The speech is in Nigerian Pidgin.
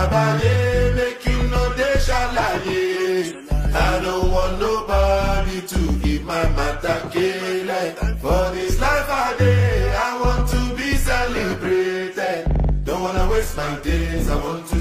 Abaye, make you know they shalaye. I don't want nobody to give my matter kill. For this life I day, I want to be celebrated. Don't wanna waste my days, I want to